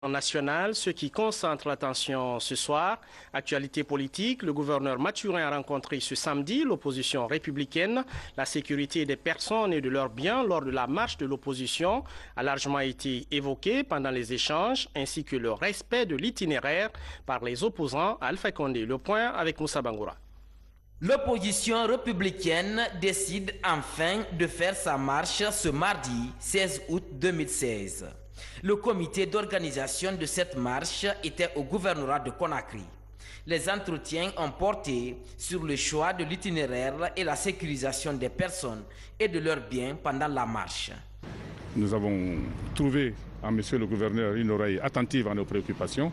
National, ce qui concentre l'attention ce soir. Actualité politique, le gouverneur Mathurin a rencontré ce samedi l'opposition républicaine. La sécurité des personnes et de leurs biens lors de la marche de l'opposition a largement été évoquée pendant les échanges, ainsi que le respect de l'itinéraire par les opposants à Alpha Condé. Le point avec Moussa Bangoura. L'opposition républicaine décide enfin de faire sa marche ce mardi 16 août 2016. Le comité d'organisation de cette marche était au gouvernorat de Conakry. Les entretiens ont porté sur le choix de l'itinéraire et la sécurisation des personnes et de leurs biens pendant la marche. Nous avons trouvé en monsieur le gouverneur une oreille attentive à nos préoccupations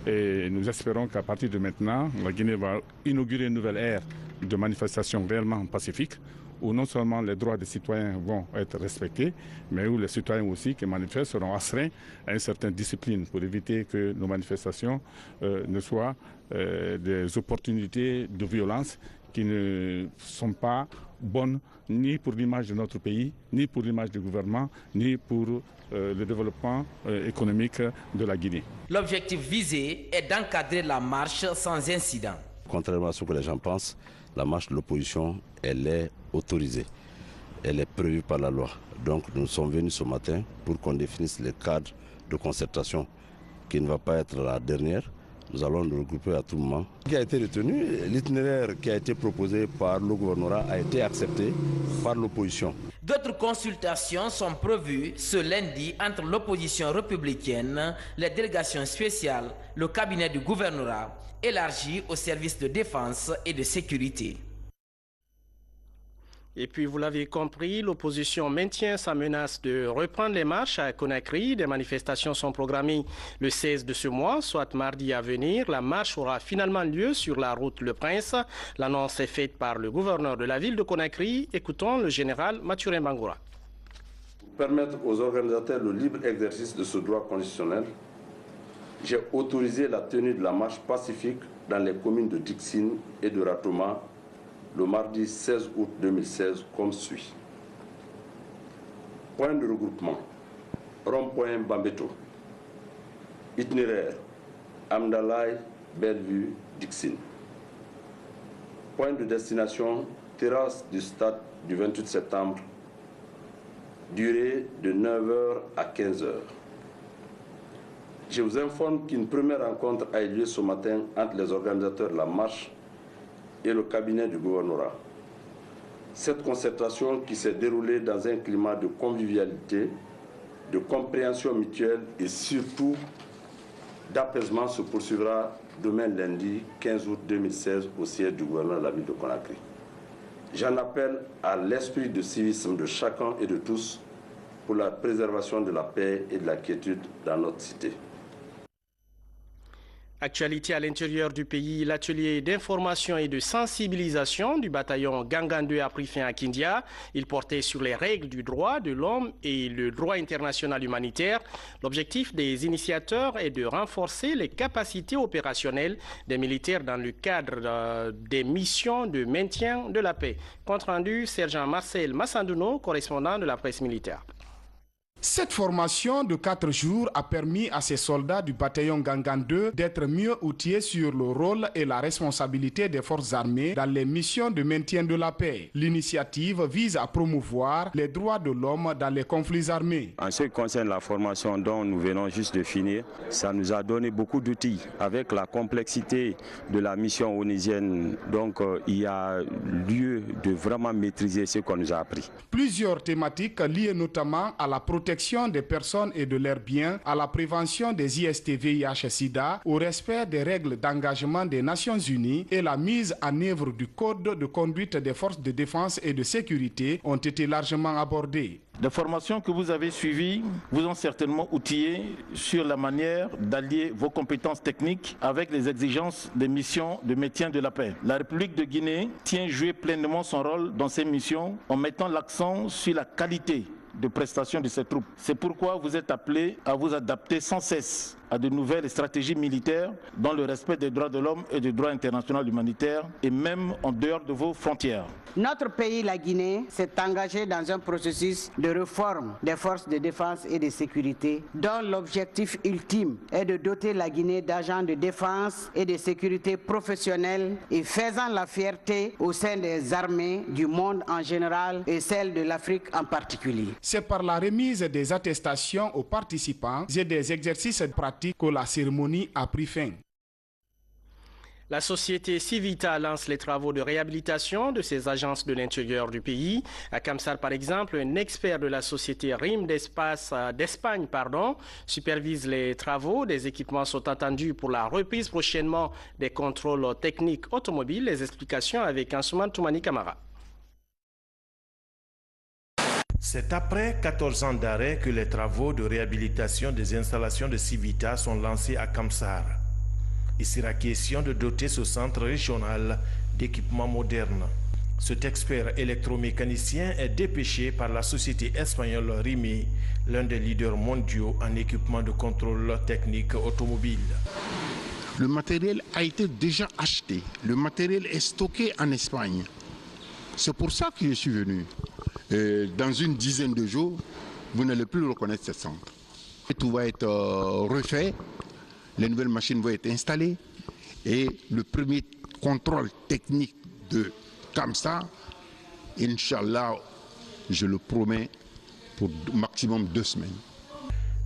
et nous espérons qu'à partir de maintenant, la Guinée va inaugurer une nouvelle ère de manifestations réellement pacifiques où non seulement les droits des citoyens vont être respectés, mais où les citoyens aussi qui manifestent seront astreints à une certaine discipline pour éviter que nos manifestations ne soient des opportunités de violence qui ne sont pas bonnes ni pour l'image de notre pays, ni pour l'image du gouvernement, ni pour le développement économique de la Guinée. L'objectif visé est d'encadrer la marche sans incident. Contrairement à ce que les gens pensent, la marche de l'opposition, elle est autorisée. Elle est prévue par la loi. Donc nous sommes venus ce matin pour qu'on définisse le cadre de concertation qui ne va pas être la dernière. Nous allons nous regrouper à tout moment. Ce qui a été retenu, l'itinéraire qui a été proposé par le gouvernorat a été accepté par l'opposition. D'autres consultations sont prévues ce lundi entre l'opposition républicaine, les délégations spéciales, le cabinet du gouvernorat, élargi aux services de défense et de sécurité. Et puis, vous l'avez compris, l'opposition maintient sa menace de reprendre les marches à Conakry. Des manifestations sont programmées le 16 de ce mois, soit mardi à venir. La marche aura finalement lieu sur la route Le Prince. L'annonce est faite par le gouverneur de la ville de Conakry. Écoutons le général Mathurin Bangoura. Pour permettre aux organisateurs le libre exercice de ce droit constitutionnel, j'ai autorisé la tenue de la marche pacifique dans les communes de Dixine et de Ratoma le mardi 16 août 2016 comme suit. Point de regroupement, rond-point Bambeto. Itinéraire, Amdalaï, Bellevue, Dixine. Point de destination, terrasse du stade du 28 septembre. Durée de 9h à 15h. Je vous informe qu'une première rencontre a eu lieu ce matin entre les organisateurs de la marche et le cabinet du gouvernorat. Cette concertation qui s'est déroulée dans un climat de convivialité, de compréhension mutuelle et surtout d'apaisement se poursuivra demain lundi 15 août 2016 au siège du gouverneur de la ville de Conakry. J'en appelle à l'esprit de civisme de chacun et de tous pour la préservation de la paix et de la quiétude dans notre cité. Actualité à l'intérieur du pays, l'atelier d'information et de sensibilisation du bataillon Gangan 2 a pris fin à Kindia. Il portait sur les règles du droit de l'homme et le droit international humanitaire. L'objectif des initiateurs est de renforcer les capacités opérationnelles des militaires dans le cadre des missions de maintien de la paix. Compte rendu, sergent Marcel Massandouno, correspondant de la presse militaire. Cette formation de 4 jours a permis à ces soldats du bataillon Gangan 2 d'être mieux outillés sur le rôle et la responsabilité des forces armées dans les missions de maintien de la paix. L'initiative vise à promouvoir les droits de l'homme dans les conflits armés. En ce qui concerne la formation dont nous venons juste de finir, ça nous a donné beaucoup d'outils. Avec la complexité de la mission onusienne, donc il y a lieu de vraiment maîtriser ce qu'on nous a appris. Plusieurs thématiques liées notamment à la protection des personnes et de leurs biens, à la prévention des IST-VIH-Sida, au respect des règles d'engagement des Nations Unies et la mise en œuvre du code de conduite des forces de défense et de sécurité ont été largement abordées. Les formations que vous avez suivies vous ont certainement outillé sur la manière d'allier vos compétences techniques avec les exigences des missions de maintien de la paix. La République de Guinée tient à jouer pleinement son rôle dans ces missions en mettant l'accent sur la qualité de prestation de ces troupes. C'est pourquoi vous êtes appelés à vous adapter sans cesse à de nouvelles stratégies militaires dans le respect des droits de l'homme et du droit international humanitaire et même en dehors de vos frontières. Notre pays, la Guinée, s'est engagé dans un processus de réforme des forces de défense et de sécurité dont l'objectif ultime est de doter la Guinée d'agents de défense et de sécurité professionnels et faisant la fierté au sein des armées du monde en général et celle de l'Afrique en particulier. C'est par la remise des attestations aux participants et des exercices pratiques que la cérémonie a pris fin. La société Civita lance les travaux de réhabilitation de ses agences de l'intérieur du pays. À Kamsar, par exemple, un expert de la société RIM d'Espagne supervise les travaux. Des équipements sont attendus pour la reprise prochainement des contrôles techniques automobiles. Les explications avec Ansuman Toumani Kamara. C'est après 14 ans d'arrêt que les travaux de réhabilitation des installations de Civita sont lancés à Kamsar. Il sera question de doter ce centre régional d'équipements modernes. Cet expert électromécanicien est dépêché par la société espagnole RIMI, l'un des leaders mondiaux en équipement de contrôle technique automobile. Le matériel a été déjà acheté. Le matériel est stocké en Espagne. C'est pour ça que je suis venu. Dans une dizaine de jours, vous n'allez plus reconnaître ce centre. Tout va être refait. Les nouvelles machines vont être installées et le premier contrôle technique de Kamsar, Inch'Allah, je le promets, pour maximum 2 semaines.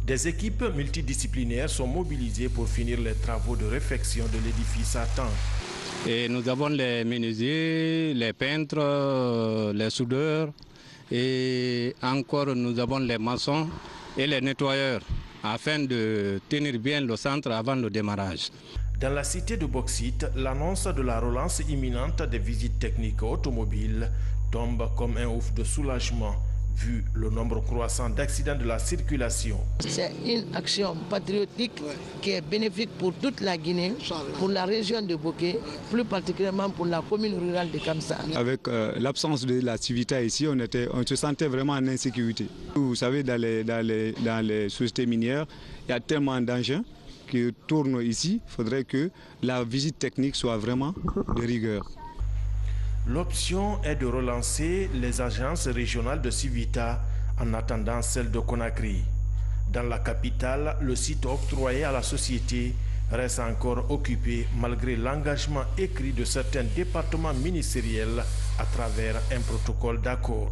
Des équipes multidisciplinaires sont mobilisées pour finir les travaux de réfection de l'édifice à temps. Et nous avons les menuisiers, les peintres, les soudeurs et encore nous avons les maçons et les nettoyeurs, afin de tenir bien le centre avant le démarrage. Dans la cité de Bauxite, l'annonce de la relance imminente des visites techniques automobiles tombe comme un ouf de soulagement, vu le nombre croissant d'accidents de la circulation. C'est une action patriotique qui est bénéfique pour toute la Guinée, pour la région de Boké, plus particulièrement pour la commune rurale de Kamsar. Avec l'absence de la Civita ici, on se sentait vraiment en insécurité. Vous savez, dans les sociétés minières, il y a tellement d'engins qui tournent ici. Il faudrait que la visite technique soit vraiment de rigueur. L'option est de relancer les agences régionales de Civita en attendant celle de Conakry. Dans la capitale, le site octroyé à la société reste encore occupé malgré l'engagement écrit de certains départements ministériels à travers un protocole d'accord.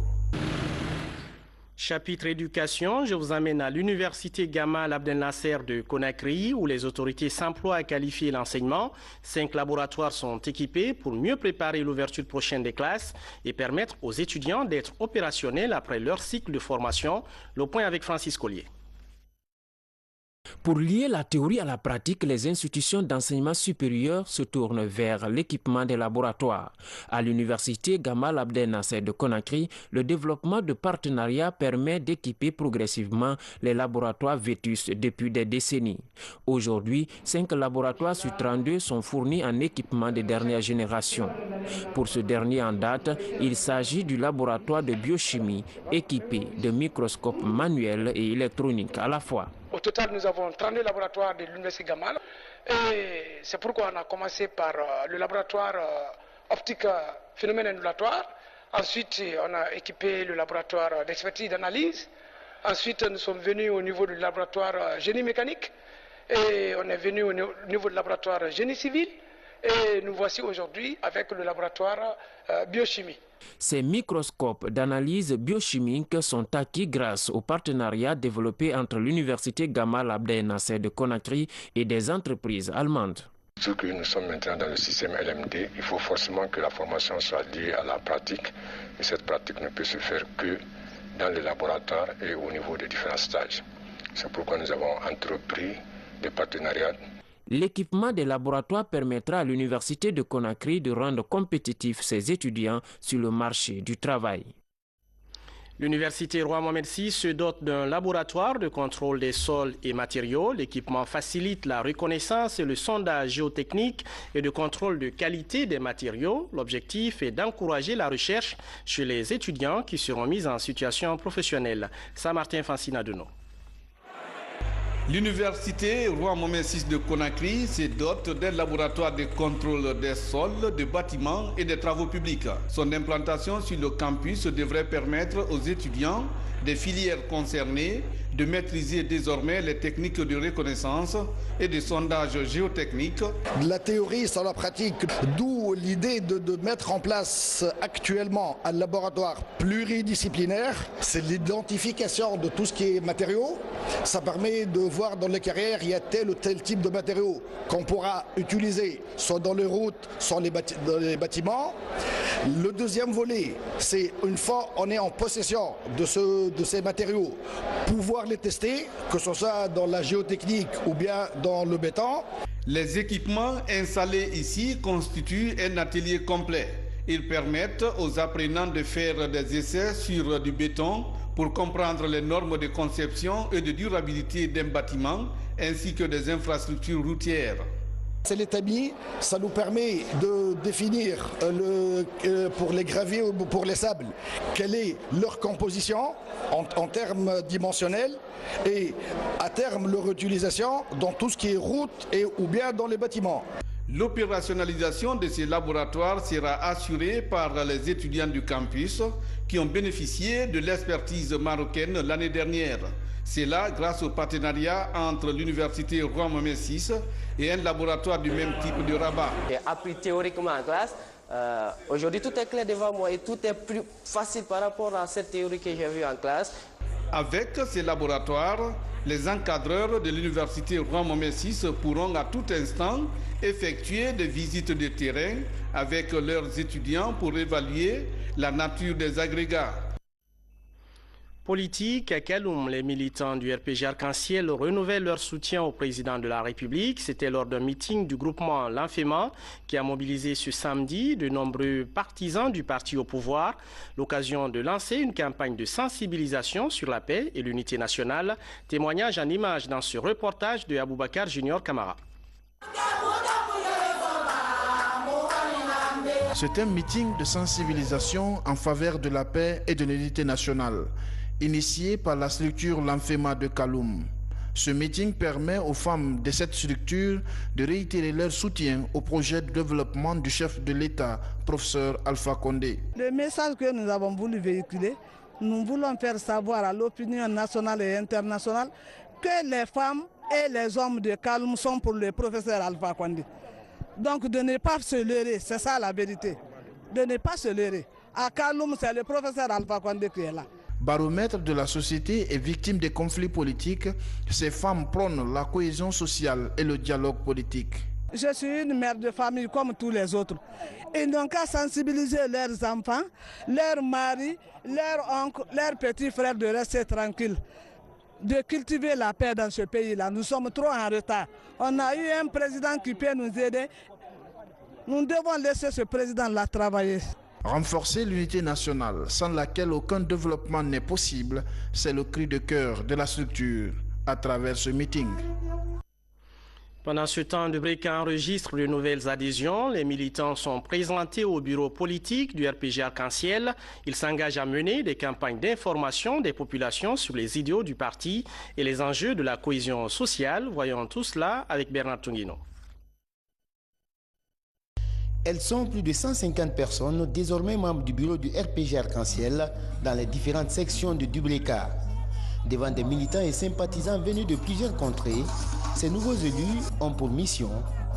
Chapitre éducation, je vous amène à l'université Gamal Abdel Nasser de Conakry où les autorités s'emploient à qualifier l'enseignement. 5 laboratoires sont équipés pour mieux préparer l'ouverture prochaine des classes et permettre aux étudiants d'être opérationnels après leur cycle de formation. Le point avec Francis Collier. Pour lier la théorie à la pratique, les institutions d'enseignement supérieur se tournent vers l'équipement des laboratoires. À l'université Gamal Abdel Nasser de Conakry, le développement de partenariats permet d'équiper progressivement les laboratoires vétustes depuis des décennies. Aujourd'hui, 5 laboratoires sur 32 sont fournis en équipement de dernière génération. Pour ce dernier en date, il s'agit du laboratoire de biochimie équipé de microscopes manuels et électroniques à la fois. Au total, nous avons 32 laboratoires de l'Université Gamal et c'est pourquoi on a commencé par le laboratoire optique phénomène ondulatoire. Ensuite, on a équipé le laboratoire d'expertise d'analyse. Ensuite, nous sommes venus au niveau du laboratoire génie mécanique et on est venu au niveau du laboratoire génie civil et nous voici aujourd'hui avec le laboratoire biochimie. Ces microscopes d'analyse biochimique sont acquis grâce au partenariat développé entre l'université Gamal Abdel Nasser de Conakry et des entreprises allemandes. Vu que nous sommes maintenant dans le système LMD, il faut forcément que la formation soit liée à la pratique et cette pratique ne peut se faire que dans les laboratoires et au niveau des différents stages. C'est pourquoi nous avons entrepris des partenariats. L'équipement des laboratoires permettra à l'université de Conakry de rendre compétitifs ses étudiants sur le marché du travail. L'université Roi Mohamed VI se dote d'un laboratoire de contrôle des sols et matériaux. L'équipement facilite la reconnaissance et le sondage géotechnique et de contrôle de qualité des matériaux. L'objectif est d'encourager la recherche chez les étudiants qui seront mis en situation professionnelle. Saint-Martin Fancina Deno. L'université Roi Mohamed VI de Conakry se dote d'un laboratoire de contrôle des sols, des bâtiments et des travaux publics. Son implantation sur le campus devrait permettre aux étudiants des filières concernées de maîtriser désormais les techniques de reconnaissance et de sondage géotechnique. La théorie sans la pratique, d'où l'idée de mettre en place actuellement un laboratoire pluridisciplinaire. C'est l'identification de tout ce qui est matériaux. Ça permet de voir dans les carrières, il y a tel ou tel type de matériaux qu'on pourra utiliser soit dans les routes, soit dans les bâtiments. Le deuxième volet, c'est une fois on est en possession de ces matériaux, pouvoir les tester, que ce soit dans la géotechnique ou bien dans le béton. Les équipements installés ici constituent un atelier complet. Ils permettent aux apprenants de faire des essais sur du béton pour comprendre les normes de conception et de durabilité d'un bâtiment ainsi que des infrastructures routières. C'est l'établi, ça nous permet de définir pour les graviers ou pour les sables, quelle est leur composition en termes dimensionnels et à terme leur utilisation dans tout ce qui est route ou bien dans les bâtiments. L'opérationnalisation de ces laboratoires sera assurée par les étudiants du campus qui ont bénéficié de l'expertise marocaine l'année dernière. C'est là grâce au partenariat entre l'université Roi Mohamed VI et un laboratoire du même type de Rabat. J'ai appris théoriquement en classe. Aujourd'hui, tout est clair devant moi et tout est plus facile par rapport à cette théorie que j'ai vue en classe. Avec ces laboratoires, les encadreurs de l'université Roi Mohamed VI pourront à tout instant effectuer des visites de terrain avec leurs étudiants pour évaluer la nature des agrégats. Politique, à Kaloum, les militants du RPG Arc-en-Ciel renouvellent leur soutien au président de la République. C'était lors d'un meeting du groupement L'Inféma qui a mobilisé ce samedi de nombreux partisans du parti au pouvoir. L'occasion de lancer une campagne de sensibilisation sur la paix et l'unité nationale. Témoignage en images dans ce reportage de Aboubakar Junior Camara. C'est un meeting de sensibilisation en faveur de la paix et de l'unité nationale, initié par la structure L'Inféma de Kaloum. Ce meeting permet aux femmes de cette structure de réitérer leur soutien au projet de développement du chef de l'État, professeur Alpha Condé. Le message que nous avons voulu véhiculer, nous voulons faire savoir à l'opinion nationale et internationale que les femmes et les hommes de Kaloum sont pour le professeur Alpha Condé. Donc de ne pas se leurrer, c'est ça la vérité. De ne pas se leurrer. À Kaloum, c'est le professeur Alpha Condé qui est là. Baromètre de la société et victime des conflits politiques, ces femmes prônent la cohésion sociale et le dialogue politique. Je suis une mère de famille comme tous les autres. Ils n'ont qu'à sensibiliser leurs enfants, leurs maris, leurs oncles, leurs petits frères de rester tranquilles, de cultiver la paix dans ce pays-là. Nous sommes trop en retard. On a eu un président qui peut nous aider. Nous devons laisser ce président-là travailler. Renforcer l'unité nationale, sans laquelle aucun développement n'est possible, c'est le cri de cœur de la structure à travers ce meeting. Pendant ce temps, Dubreka enregistre de nouvelles adhésions. Les militants sont présentés au bureau politique du RPG Arc-en-Ciel. Ils s'engagent à mener des campagnes d'information des populations sur les idéaux du parti et les enjeux de la cohésion sociale. Voyons tout cela avec Bernard Tunguino. Elles sont plus de 150 personnes, désormais membres du bureau du RPG Arc-en-Ciel, dans les différentes sections de Dubreka. Devant des militants et sympathisants venus de plusieurs contrées, ces nouveaux élus ont pour mission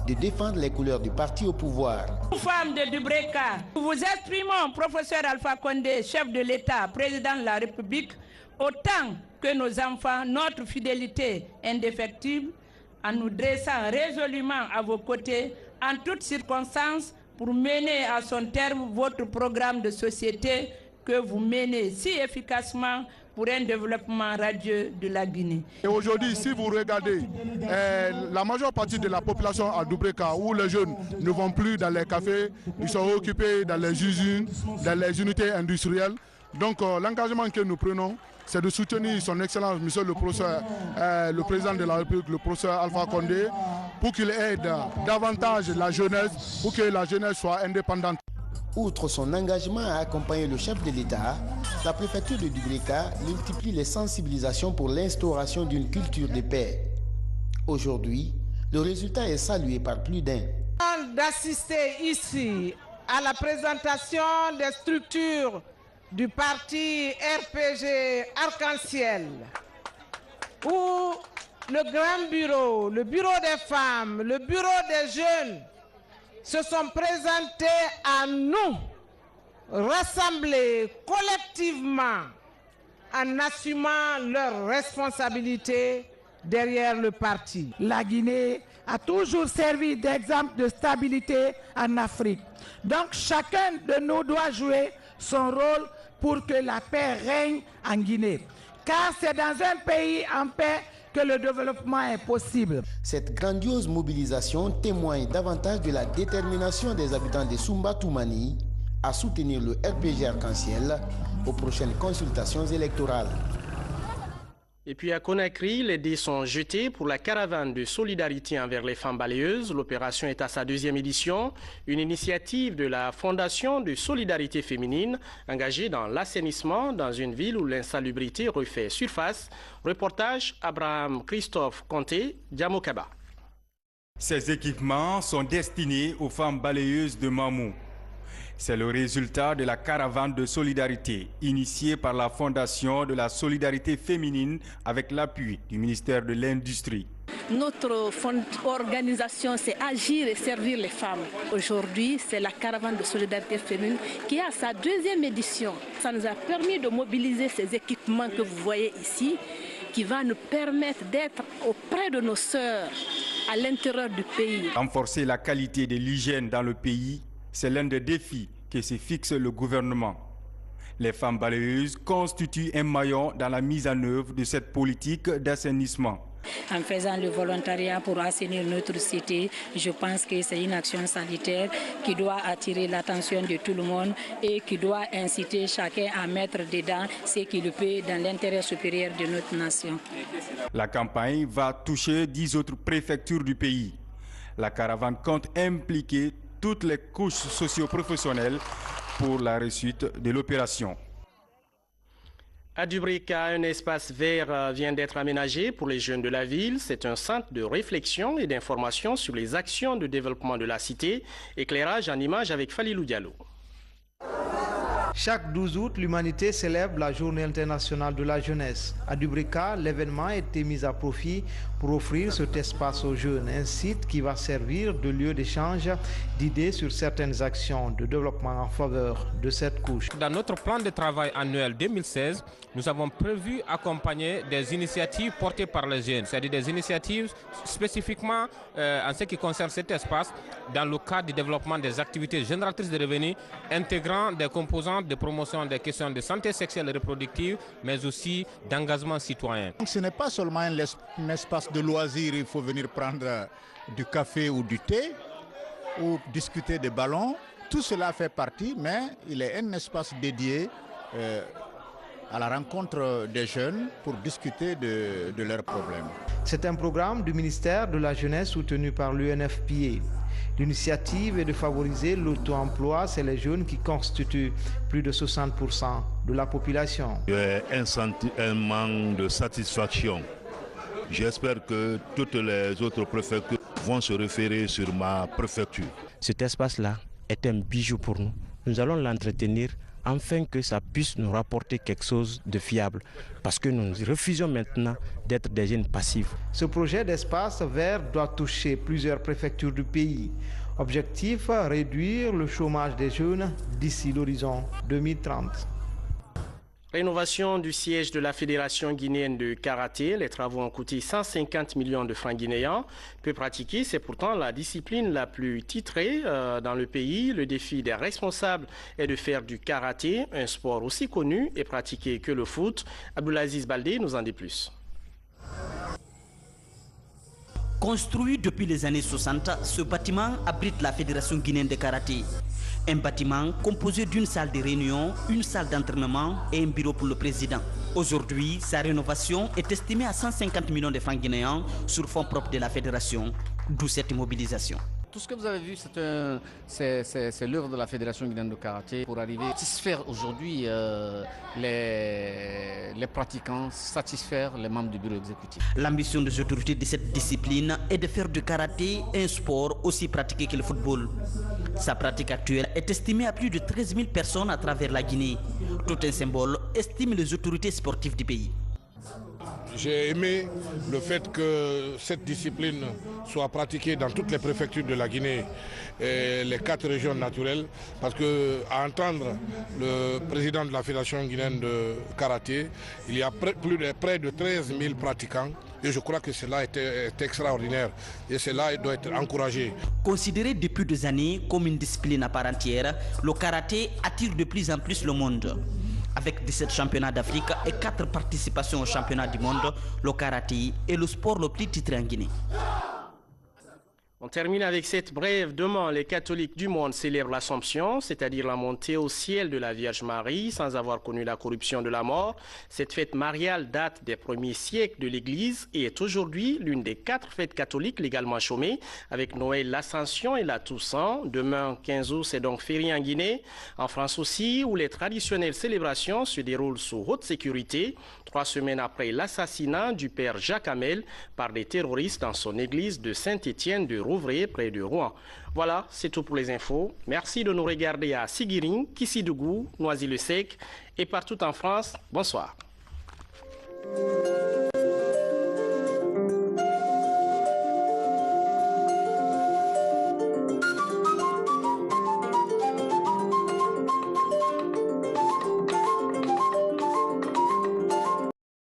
de défendre les couleurs du parti au pouvoir. Nous, femmes de Dubreka, nous vous exprimons, professeur Alpha Condé, chef de l'État, président de la République, autant que nos enfants, notre fidélité indéfectible, en nous dressant résolument à vos côtés en toutes circonstances pour mener à son terme votre programme de société que vous menez si efficacement pour un développement radieux de la Guinée. Et aujourd'hui, si vous regardez la majeure partie de la population à Dubreka, où les jeunes ne vont plus dans les cafés, ils sont occupés dans les usines, dans les unités industrielles. Donc l'engagement que nous prenons, c'est de soutenir son Excellence, Monsieur le professeur, le président de la République, le professeur Alpha Condé, pour qu'il aide davantage la jeunesse, pour que la jeunesse soit indépendante. Outre son engagement à accompagner le chef de l'État, la préfecture de Dubreka multiplie les sensibilisations pour l'instauration d'une culture de paix. Aujourd'hui, le résultat est salué par plus d'un. D'assister ici à la présentation des structures du parti RPG Arc-en-Ciel, où le grand bureau, le bureau des femmes, le bureau des jeunes se sont présentés à nous, rassemblés collectivement en assumant leurs responsabilités derrière le parti. La Guinée a toujours servi d'exemple de stabilité en Afrique. Donc chacun de nous doit jouer son rôle pour que la paix règne en Guinée. Car c'est dans un pays en paix que le développement est possible. Cette grandiose mobilisation témoigne davantage de la détermination des habitants de Sumba Toumani à soutenir le RPG Arc-en-Ciel aux prochaines consultations électorales. Et puis à Conakry, les dés sont jetés pour la caravane de solidarité envers les femmes balayeuses. L'opération est à sa 2e édition, une initiative de la Fondation de solidarité féminine engagée dans l'assainissement dans une ville où l'insalubrité refait surface. Reportage Abraham Christophe Conté, Diamokaba. Ces équipements sont destinés aux femmes balayeuses de Mamou. C'est le résultat de la caravane de solidarité initiée par la Fondation de la solidarité féminine avec l'appui du ministère de l'Industrie. Notre organisation, c'est agir et servir les femmes. Aujourd'hui, c'est la caravane de solidarité féminine qui a sa 2e édition. Ça nous a permis de mobiliser ces équipements que vous voyez ici, qui va nous permettre d'être auprès de nos sœurs à l'intérieur du pays. Renforcer la qualité de l'hygiène dans le pays, c'est l'un des défis que se fixe le gouvernement. Les femmes balayeuses constituent un maillon dans la mise en œuvre de cette politique d'assainissement. En faisant le volontariat pour assainir notre cité, je pense que c'est une action sanitaire qui doit attirer l'attention de tout le monde et qui doit inciter chacun à mettre dedans ce qu'il peut dans l'intérêt supérieur de notre nation. La campagne va toucher 10 autres préfectures du pays. La caravane compte impliquer toutes les couches socio-professionnelles pour la réussite de l'opération. À Dubrika, un espace vert vient d'être aménagé pour les jeunes de la ville. C'est un centre de réflexion et d'information sur les actions de développement de la cité. Éclairage en images avec Falilou Diallo. Chaque 12 août, l'humanité célèbre la Journée internationale de la jeunesse. À Dubrika, l'événement a été mis à profit pour offrir cet espace aux jeunes, un site qui va servir de lieu d'échange d'idées sur certaines actions de développement en faveur de cette couche. Dans notre plan de travail annuel 2016, nous avons prévu accompagner des initiatives portées par les jeunes, c'est-à-dire des initiatives spécifiquement en ce qui concerne cet espace dans le cadre du développement des activités génératrices de revenus, intégrant des composantes de promotion des questions de santé sexuelle et reproductive, mais aussi d'engagement citoyen. Donc, ce n'est pas seulement un espace de loisirs, il faut venir prendre du café ou du thé, ou discuter des ballons. Tout cela fait partie, mais il est un espace dédié à la rencontre des jeunes pour discuter de leurs problèmes. C'est un programme du ministère de la Jeunesse soutenu par l'UNFPA. L'initiative est de favoriser l'auto-emploi, c'est les jeunes qui constituent plus de 60% de la population. J'ai un manque de satisfaction. J'espère que toutes les autres préfectures vont se référer sur ma préfecture. Cet espace-là est un bijou pour nous. Nous allons l'entretenir afin que ça puisse nous rapporter quelque chose de fiable. Parce que nous refusons maintenant d'être des jeunes passifs. Ce projet d'espace vert doit toucher plusieurs préfectures du pays. Objectif, réduire le chômage des jeunes d'ici l'horizon 2030. Rénovation du siège de la Fédération guinéenne de karaté. Les travaux ont coûté 150 millions de francs guinéens. Peu pratiquée, c'est pourtant la discipline la plus titrée dans le pays. Le défi des responsables est de faire du karaté un sport aussi connu et pratiqué que le foot. Abdulaziz Baldé nous en dit plus. Construit depuis les années 60, ce bâtiment abrite la Fédération guinéenne de karaté. Un bâtiment composé d'une salle de réunion, une salle d'entraînement et un bureau pour le président. Aujourd'hui, sa rénovation est estimée à 150 millions de francs guinéens sur fonds propres de la Fédération, d'où cette mobilisation. Tout ce que vous avez vu, c'est l'œuvre de la Fédération guinéenne de karaté pour arriver à satisfaire aujourd'hui les pratiquants, satisfaire les membres du bureau exécutif. L'ambition des autorités de cette discipline est de faire du karaté un sport aussi pratiqué que le football. Sa pratique actuelle est estimée à plus de 13 000 personnes à travers la Guinée. Tout un symbole, estiment les autorités sportives du pays. J'ai aimé le fait que cette discipline soit pratiquée dans toutes les préfectures de la Guinée et les 4 régions naturelles, parce qu'à entendre le président de la Fédération guinéenne de karaté, il y a près de 13 000 pratiquants et je crois que cela est extraordinaire et cela doit être encouragé. Considéré depuis des années comme une discipline à part entière, le karaté attire de plus en plus le monde. Avec 17 championnats d'Afrique et 4 participations aux championnats du monde, le karaté est le sport le plus titré en Guinée. On termine avec cette brève. Demain, les catholiques du monde célèbrent l'Assomption, c'est-à-dire la montée au ciel de la Vierge Marie, sans avoir connu la corruption de la mort. Cette fête mariale date des premiers siècles de l'Église et est aujourd'hui l'une des 4 fêtes catholiques légalement chômées, avec Noël, l'Ascension et la Toussaint. Demain, 15 août, c'est donc férié en Guinée. En France aussi, où les traditionnelles célébrations se déroulent sous haute sécurité, 3 semaines après l'assassinat du père Jacques Hamel par des terroristes dans son église de Saint-Étienne de Rouvray, près de Rouen. Voilà, c'est tout pour les infos. Merci de nous regarder à Siguiring, Kissidougou, Noisy-le-Sec et partout en France. Bonsoir.